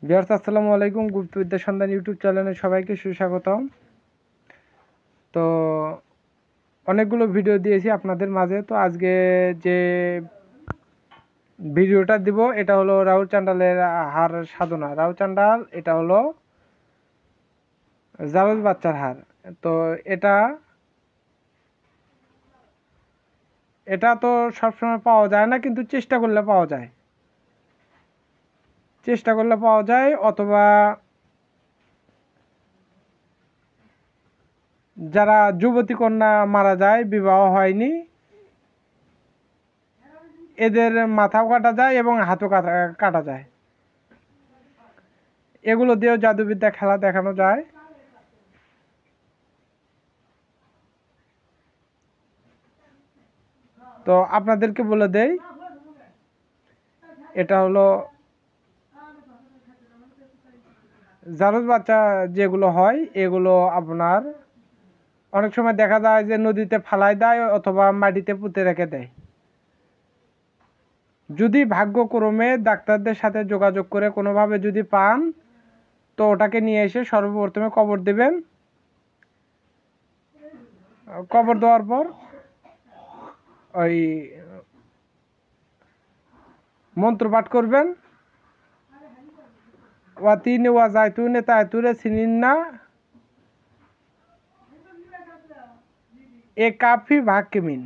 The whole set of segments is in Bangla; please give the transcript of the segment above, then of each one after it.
ভিউয়ার্স আসসালামু আলাইকুম। গুপ্তবিদ্যা সন্ধান ইউটিউব চ্যানেলে সবাইকে সুস্বাগতম। তো অনেকগুলো ভিডিও দিয়েছি আপনাদের মাঝে। তো আজকে যে ভিডিওটা দিব এটা হলো রাহুল চান্ডালের হার সাধনা। রাহুল চান্ডাল এটা হলো জারজ বাচ্চার হার। তো এটা এটা তো সবসময় পাওয়া যায় না, কিন্তু চেষ্টা করলে পাওয়া যায়। চেষ্টা করলে পাওয়া যায়, অথবা যারা যুবতী কন্যা মারা যায়, বিবাহ হয়নি, এদের মাথাও কাটা যায় এবং হাতও কাটা যায়। এগুলো দিয়েও জাদুবিদ্যা খেলা দেখানো যায়। তো আপনাদেরকে বলে দেই, এটা হলো জারজ বাচ্চা যেগুলো হয়, এগুলো আপনার অনেক সময় দেখা যায় যে নদীতে ফালায় দেয় অথবা মাটিতে পুঁতে রেখে দেয়। যদি ভাগ্যক্রমে ডাক্তারদের সাথে যোগাযোগ করে কোনোভাবে যদি পান, তো ওটাকে নিয়ে এসে সর্বপ্রথমে কবর দেবেন। কবর দেওয়ার পর ওই মন্ত্র পাঠ করবেন, ওয়াতিনে ওয়া জায়তুনে তায়তুরে সিনিন্না এ কাফি ভাকিমিন।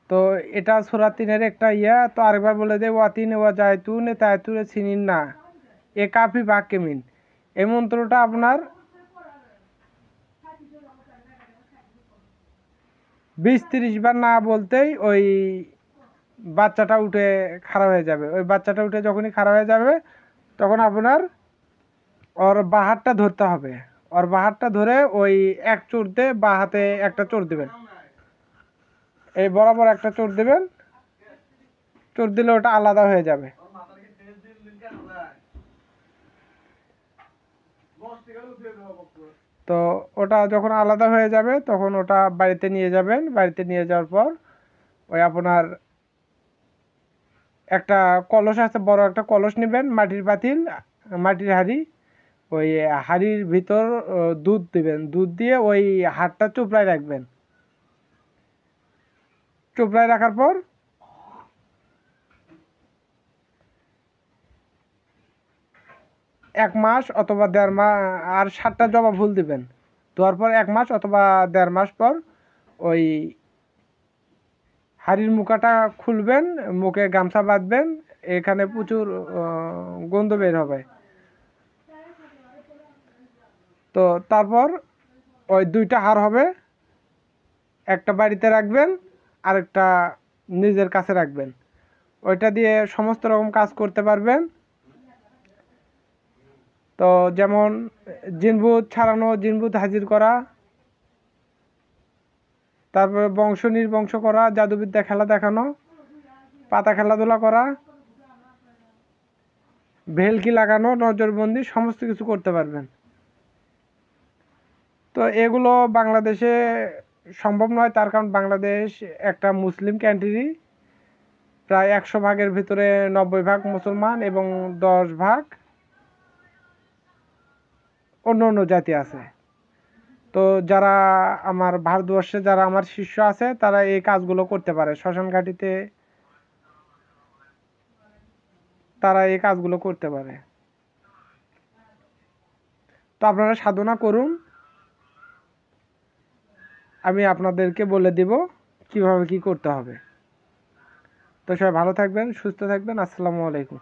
তো এটা সূরা ৩-এর একটা ইয়া। তো আরেকবার বলে দেয়, ওয়াতিনে ওয়া জায়তুনে তায়তুরে সিনিন্না এ কাফি ভাকিমিন। এই মন্ত্রটা আপনার ২০-৩০ বার না বলতেই ওই বাচ্চাটা উঠে খাড়া হয়ে যাবে। ওই বাচ্চাটা উঠে যখনই খাড়া হয়ে যাবে, তখন আপনার ওর বাঁ হাতটা ধরতে হবে। ওর বাঁ হাতটা ধরে ওই এক চোর দিয়ে বাঁ হাতে একটা চোর দেবেন, এই বরাবর একটা চোর দেবেন। চোর দিলে ওটা আলাদা হয়ে যাবে। তো ওটা যখন আলাদা হয়ে যাবে, তখন ওটা বাড়িতে নিয়ে যাবেন। বাড়িতে নিয়ে যাওয়ার পর ওই আপনার একটা কলস আছে, বড় একটা কলস নেবেন, মাটির পাতিল, মাটির হাঁড়ি। ওই হাঁড়ির ভিতর দুধ দিবেন। দুধ দিয়ে ওই হাড়টা চোপড়ায় রাখবেন। চোপড়ায় রাখার পর ১ মাস অথবা ১.৫ মাস, আর ৭টা জবা ফুল দিবেন। দেওয়ার পর ১ মাস অথবা ১.৫ মাস পর ওই হাঁড়ির মুখাটা খুলবেন, মুখে গামছা বাঁধবেন। এখানে প্রচুর গন্ধ বের হবে। তো তারপর ওই ২টা হার হবে, একটা বাড়িতে রাখবেন, আরেকটা নিজের কাছে রাখবেন। ওইটা দিয়ে সমস্ত রকম কাজ করতে পারবেন। তো যেমন জিনভূত ছাড়ানো, জিনভূত হাজির করা, তারপরে বংশ নির্বংশ করা, জাদুবিদ্যা খেলা দেখানো, পাতা খেলাধুলা করা, ভেলকি লাগানো, নজরবন্দি, সমস্ত কিছু করতে পারবেন। তো এগুলো বাংলাদেশে সম্ভব নয়, তার কারণ বাংলাদেশ একটা মুসলিম কান্ট্রি। প্রায় ১০০ ভাগের ভিতরে ৯০ ভাগ মুসলমান এবং ১০ ভাগ অন্য অন্য জাতি আছে। তো যারা আমার ভারতবর্ষে যারা আমার শিষ্য আছে, তারা এই কাজগুলো করতে পারে। শ্মশান ঘাটিতে তারা এই কাজগুলো করতে পারে। তো আপনারা সাধনা করুন, আমি আপনাদেরকে বলে দিব কিভাবে কি করতে হবে। তো সবাই ভালো থাকবেন, সুস্থ থাকবেন। আসসালামু আলাইকুম।